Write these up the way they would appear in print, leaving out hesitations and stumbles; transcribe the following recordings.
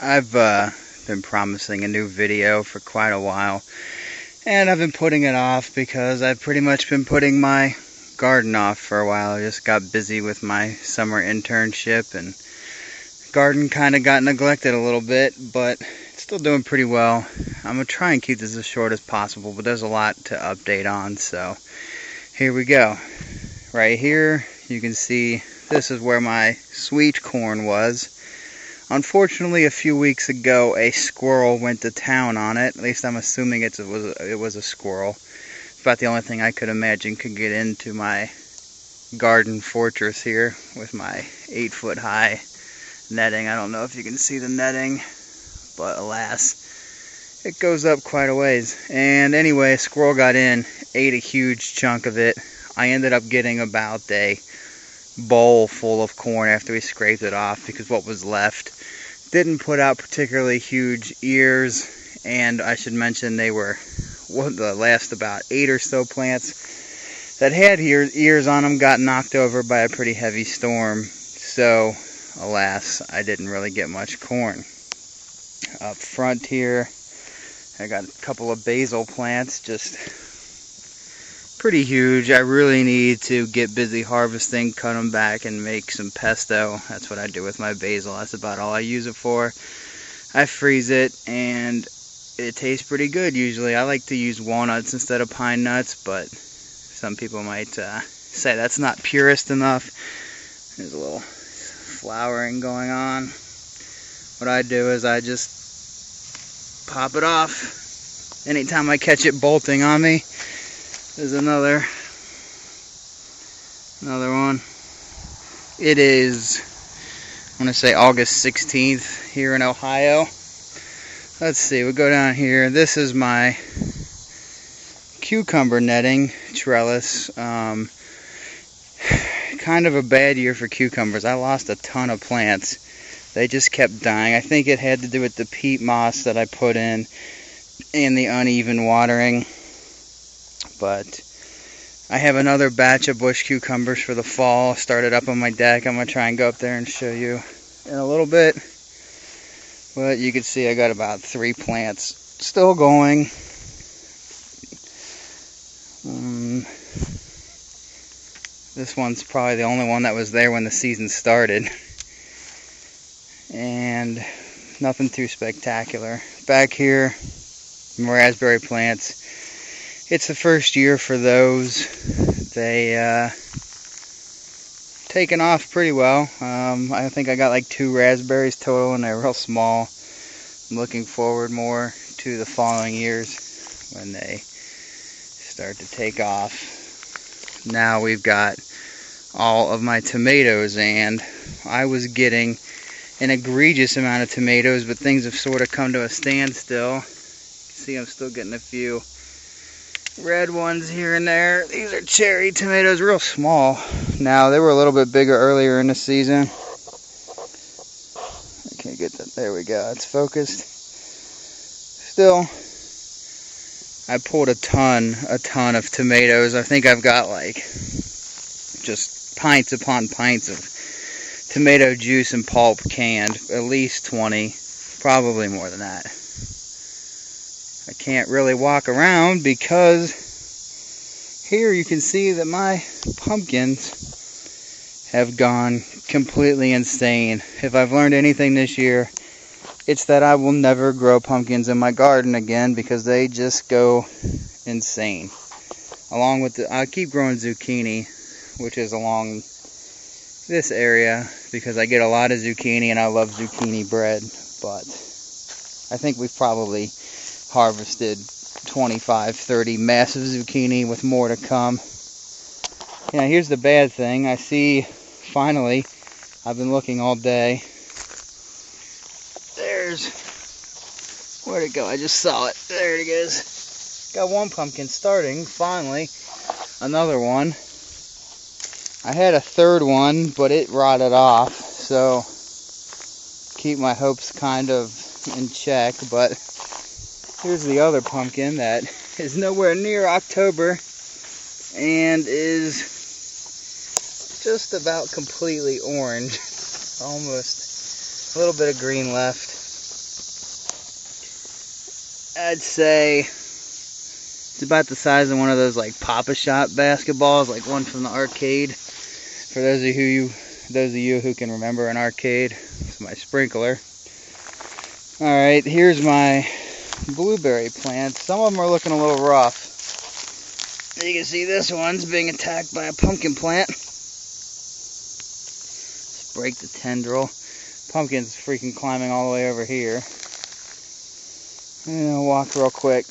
I've been promising a new video for quite a while, and I've been putting it off because I've pretty much been putting my garden off for a while. I just got busy with my summer internship, and the garden kind of got neglected a little bit, but it's still doing pretty well. I'm going to try and keep this as short as possible, but there's a lot to update on, so here we go. Right here, you can see this is where my sweet corn was. Unfortunately, a few weeks ago, a squirrel went to town on it. At least I'm assuming it was a squirrel. It's about the only thing I could imagine could get into my garden fortress here with my 8-foot high netting. I don't know if you can see the netting, but alas, it goes up quite a ways. And anyway, a squirrel got in, ate a huge chunk of it. I ended up getting about a bowl full of corn after we scraped it off, because what was left didn't put out particularly huge ears, and I should mention they were the last about 8 or so plants that had ears on them got knocked over by a pretty heavy storm, so alas, I didn't really get much corn. Up front here, I got a couple of basil plants, just pretty huge. I really need to get busy harvesting, cut them back, and make some pesto. That's what I do with my basil. That's about all I use it for. I freeze it, and it tastes pretty good usually. I like to use walnuts instead of pine nuts, but some people might say that's not purist enough. There's a little flowering going on. What I do is I just pop it off. Anytime I catch it bolting on me, there's another one. It is, I want to say August 16th here in Ohio. Let's see, we'll go down here. This is my cucumber netting trellis. Kind of a bad year for cucumbers. I lost a ton of plants. They just kept dying. I think it had to do with the peat moss that I put in and the uneven watering. But I have another batch of bush cucumbers for the fall started up on my deck. I'm going to try and go up there and show you in a little bit. But you can see I got about 3 plants still going. This one's probably the only one that was there when the season started. And nothing too spectacular. Back here, raspberry plants. It's the first year for those. They taken off pretty well. I think I got like 2 raspberries total, and they're real small. I'm looking forward more to the following years when they start to take off. Now we've got all of my tomatoes, and I was getting an egregious amount of tomatoes, but things have sort of come to a standstill. You can see I'm still getting a few red ones here and there. These are cherry tomatoes, real small. Now, they were a little bit bigger earlier in the season. I can't get that. There we go. It's focused. Still, I pulled a ton of tomatoes. I think I've got like just pints upon pints of tomato juice and pulp canned. At least 20, probably more than that. I can't really walk around because here you can see that my pumpkins have gone completely insane. If I've learned anything this year, it's that I will never grow pumpkins in my garden again because they just go insane. Along with I keep growing zucchini, which is along this area because I get a lot of zucchini and I love zucchini bread, but I think we've probably harvested 25, 30 massive zucchini with more to come. Now here's the bad thing. I see, finally, I've been looking all day. Where'd it go? I just saw it. There it is. Got one pumpkin starting, finally. Another one. I had a third one, but it rotted off, so keep my hopes kind of in check, but here's the other pumpkin that is nowhere near October and is just about completely orange. Almost a little bit of green left. I'd say it's about the size of one of those like Papa Shot basketballs, like one from the arcade. For those of you who can remember an arcade, it's my sprinkler. Alright, here's my blueberry plants. Some of them are looking a little rough. You can see this one's being attacked by a pumpkin plant. Let's break the tendril. Pumpkin's freaking climbing all the way over here. I'm gonna walk real quick.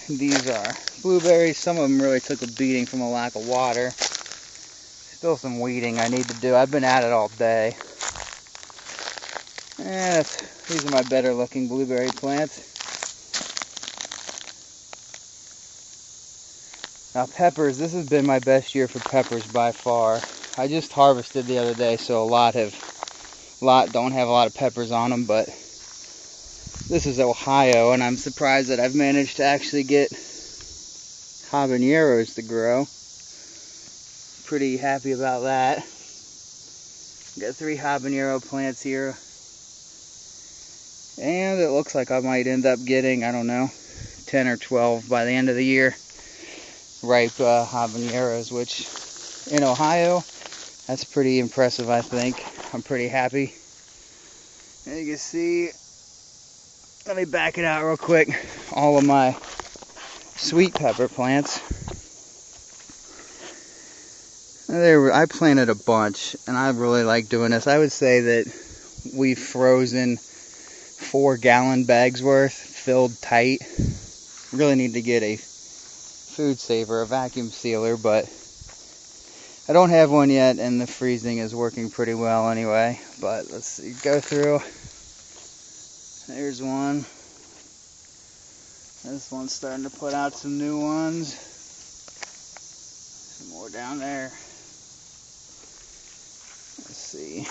These are blueberries. Some of them really took a beating from a lack of water. Still some weeding I need to do. I've been at it all day. These are my better looking blueberry plants. Now peppers, this has been my best year for peppers by far. I just harvested the other day, so a lot don't have a lot of peppers on them, but this is Ohio, and I'm surprised that I've managed to actually get habaneros to grow. Pretty happy about that. Got 3 habanero plants here. And it looks like I might end up getting, I don't know, 10 or 12 by the end of the year. Ripe habaneros, which in Ohio, that's pretty impressive, I think. I'm pretty happy. And you can see, let me back it out real quick, all of my sweet pepper plants. I planted a bunch, and I really like doing this. I would say that we've frozen 4-gallon bags worth, filled tight. Really need to get a food saver, a vacuum sealer, but I don't have one yet, and the freezing is working pretty well anyway. But let's see, go through. There's one. This one's starting to put out some new ones. Some more down there. Let's see.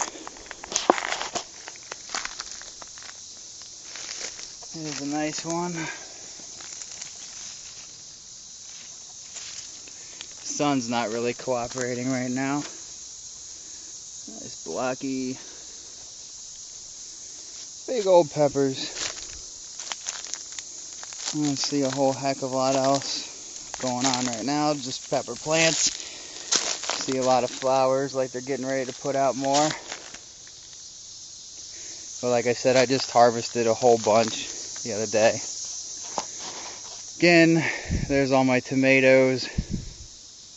Here's a nice one. Sun's not really cooperating right now. Nice blocky, big old peppers. I don't see a whole heck of a lot else going on right now, just pepper plants. See a lot of flowers like they're getting ready to put out more. But like I said, I just harvested a whole bunch the other day. Again, there's all my tomatoes.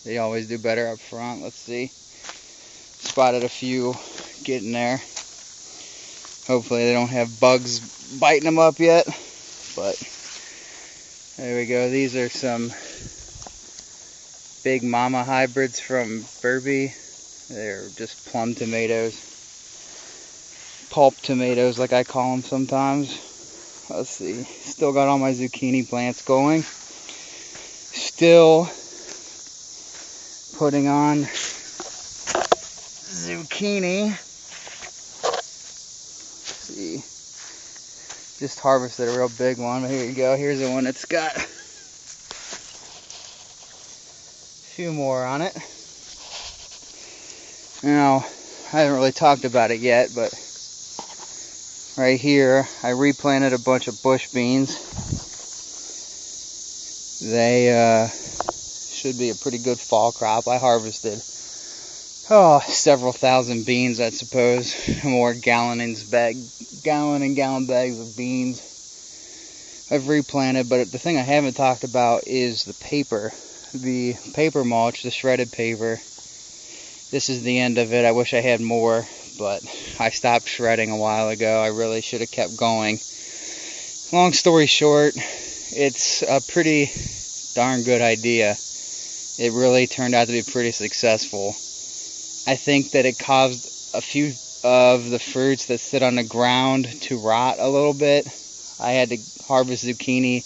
They always do better up front. Let's see. Spotted a few getting there. Hopefully they don't have bugs biting them up yet. But there we go. These are some big mama hybrids from Burby. They're just plum tomatoes. Pulp tomatoes, like I call them sometimes. Let's see. Still got all my zucchini plants going. Still putting on zucchini. Let's see. Just harvested a real big one, but here you go. Here's the one that's got a few more on it. Now, I haven't really talked about it yet, but right here, I replanted a bunch of bush beans. They should be a pretty good fall crop. I harvested several thousand beans, I suppose. More gallon and gallon bags of beans I've replanted. But the thing I haven't talked about is the paper mulch, the shredded paper. This is the end of it. I wish I had more, but I stopped shredding a while ago. I really should have kept going. Long story short, it's a pretty darn good idea. It really turned out to be pretty successful. I think that it caused a few of the fruits that sit on the ground to rot a little bit. I had to harvest zucchini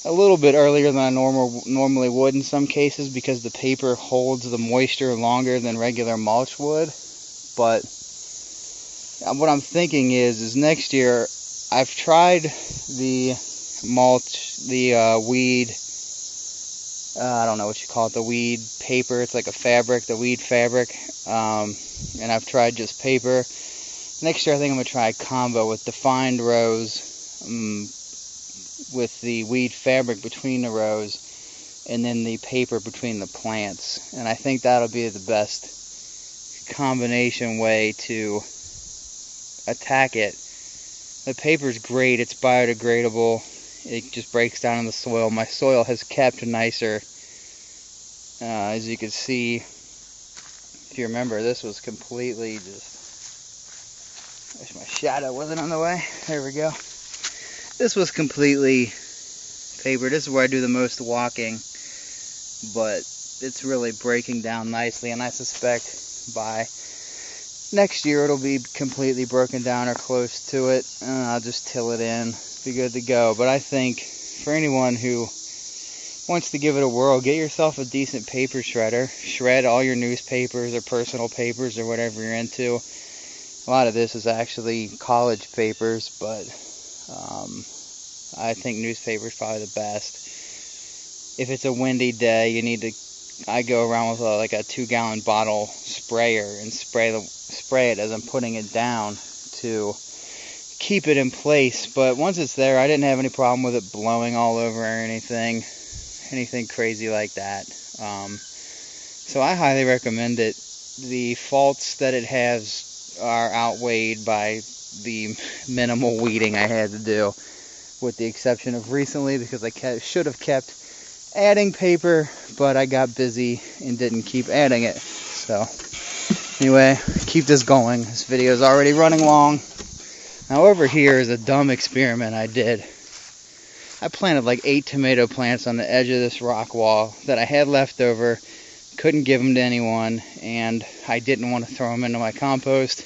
a little bit earlier than I normally would in some cases because the paper holds the moisture longer than regular mulch would. But what I'm thinking is next year, I've tried the mulch, the weed, I don't know what you call it, the weed paper. It's like a fabric, the weed fabric. And I've tried just paper. Next year I think I'm going to try a combo with defined rows, with the weed fabric between the rows, and then the paper between the plants. And I think that'll be the best combination way to attack it. The paper's great, it's biodegradable, it just breaks down in the soil. My soil has kept nicer. As you can see, if you remember, this was completely just, I wish my shadow wasn't on the way. There we go. This was completely paper. This is where I do the most walking, but it's really breaking down nicely, and I suspect by next year it'll be completely broken down or close to it, and I'll just till it in, be good to go. But I think for anyone who wants to give it a whirl, get yourself a decent paper shredder. Shred all your newspapers or personal papers or whatever you're into. A lot of this is actually college papers, but I think newspaper is probably the best. If it's a windy day, you need to, I go around with like a 2-gallon bottle sprayer and spray it as I'm putting it down to keep it in place. But once it's there, I didn't have any problem with it blowing all over or anything crazy like that. So I highly recommend it. The faults that it has are outweighed by the minimal weeding I had to do, with the exception of recently, because I should have kept adding paper, but I got busy and didn't keep adding it. So anyway, keep this going. This video is already running long. Now over here is a dumb experiment I did. I planted like 8 tomato plants on the edge of this rock wall that I had left over. Couldn't give them to anyone, and I didn't want to throw them into my compost.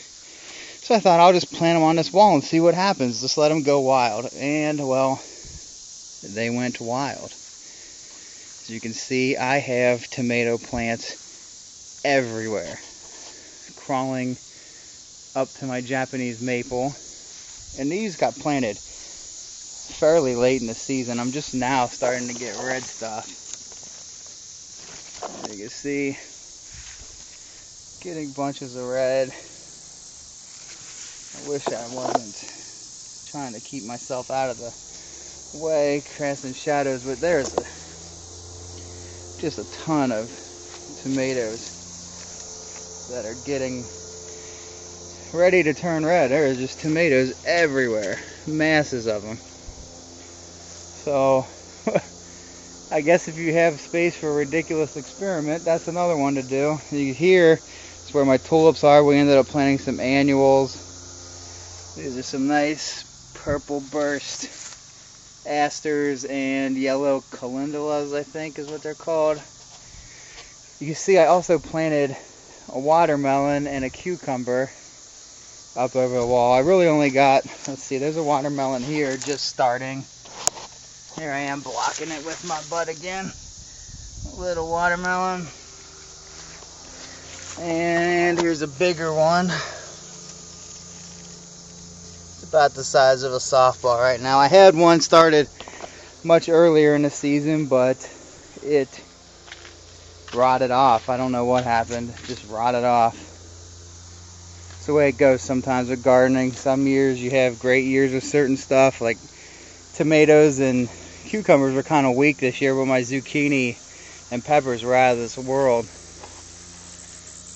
So I thought I'll just plant them on this wall and see what happens. Just let them go wild. And, well, they went wild. As you can see, I have tomato plants everywhere, crawling up to my Japanese maple. And these got planted fairly late in the season. I'm just now starting to get red stuff. As you can see, getting bunches of red. I wish I wasn't trying to keep myself out of the way, casting shadows, but there's just a ton of tomatoes that are getting ready to turn red. There are just tomatoes everywhere, masses of them. So I guess if you have space for a ridiculous experiment, that's another one to do. Here is where my tulips are. We ended up planting some annuals. These are some nice purple burst asters and yellow calendulas, I think is what they're called. You can see I also planted a watermelon and a cucumber up over the wall. I really only got, let's see, there's a watermelon here just starting. Here I am blocking it with my butt again. A little watermelon. And here's a bigger one. It's about the size of a softball right now. I had one started much earlier in the season, but it rotted off. I don't know what happened. It just rotted off. It's the way it goes sometimes with gardening. Some years you have great years with certain stuff, like tomatoes and cucumbers were kind of weak this year, but my zucchini and peppers were out of this world.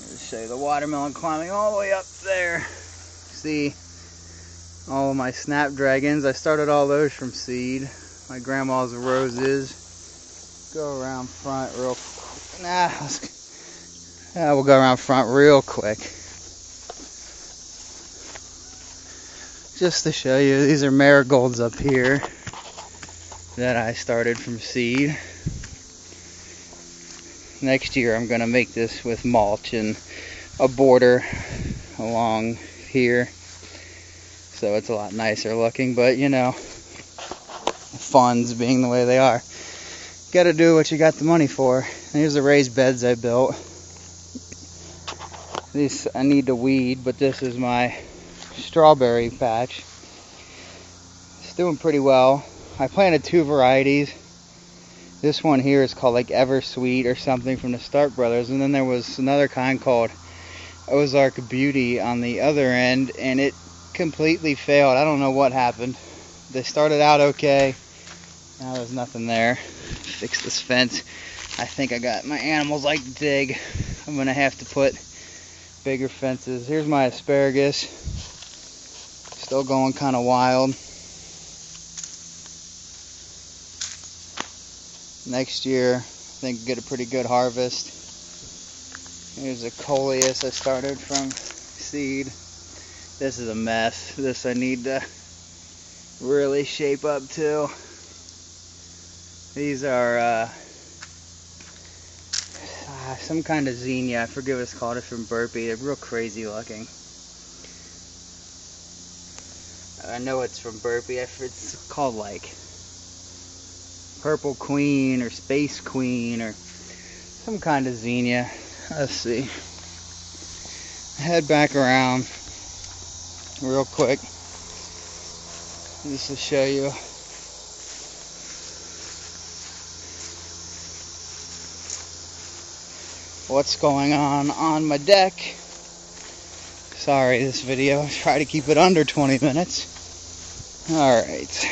I'll show you the watermelon climbing all the way up there. See all of my snapdragons. I started all those from seed. My grandma's roses. Go around front real quick. We'll go around front real quick. Just to show you, these are marigolds up here that I started from seed. Next year I'm going to make this with mulch and a border along here, so it's a lot nicer looking, but you know, funds being the way they are, gotta do what you got the money for. And here's the raised beds I built. These I need to weed, but this is my strawberry patch. It's doing pretty well. I planted 2 varieties. This one here is called like Ever Sweet or something from the Stark Brothers, and then there was another kind called Ozark Beauty on the other end, and it completely failed. I don't know what happened. They started out okay. Now there's nothing there. Fix this fence. I think I got my animals like to dig. I'm gonna have to put bigger fences. Here's my asparagus. Still going kind of wild. Next year, I think get a pretty good harvest. Here's a coleus I started from seed. This is a mess. This I need to really shape up to. These are some kind of zinnia. I forget what it's called. It's from Burpee. They're real crazy looking. I know it's from Burpee. It's called like Purple Queen or Space Queen or some kind of zinnia. Let's see. Head back around real quick just to show you. What's going on my deck. Sorry, this video, try to keep it under 20 minutes. Alright.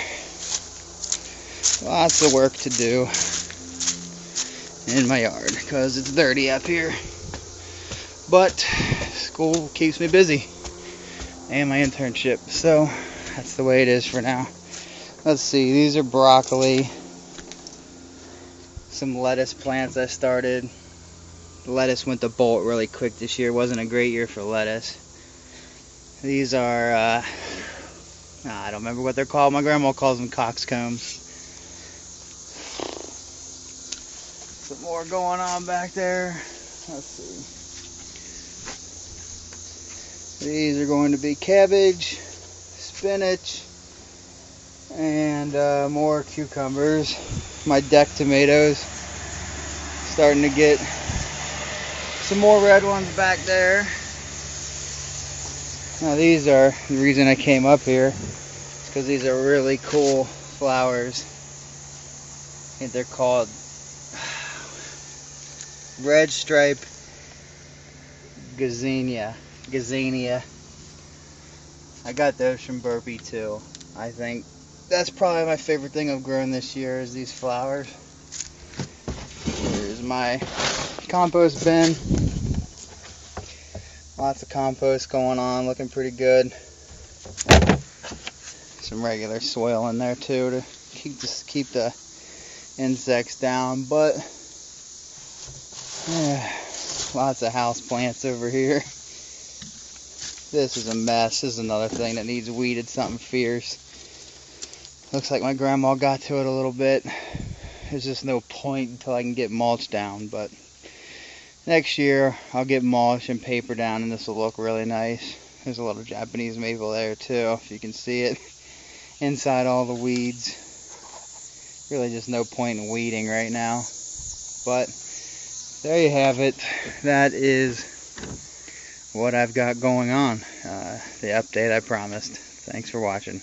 Lots of work to do in my yard because it's dirty up here. But school keeps me busy and my internship, so that's the way it is for now. Let's see, these are broccoli. Some lettuce plants I started. The lettuce went to bolt really quick this year. Wasn't a great year for lettuce. These are, I don't remember what they're called. My grandma calls them coxcombs. Some more going on back there. Let's see. These are going to be cabbage, spinach, and more cucumbers. My deck tomatoes. Starting to get some more red ones back there. Now these are, the reason I came up here is because these are really cool flowers. I think they're called red stripe gazania. I got those from Burpee too. I think that's probably my favorite thing I've grown this year is these flowers. Here's my compost bin. Lots of compost going on, looking pretty good. Some regular soil in there too to keep the insects down, but lots of house plants over here. This is a mess. This is another thing that needs weeded, something fierce. Looks like my grandma got to it a little bit. There's just no point until I can get mulch down, but next year I'll get mulch and paper down and this will look really nice. There's a little Japanese maple there too, if you can see it. Inside all the weeds. Really just no point in weeding right now. But there you have it. That is what I've got going on. The update I promised. Thanks for watching.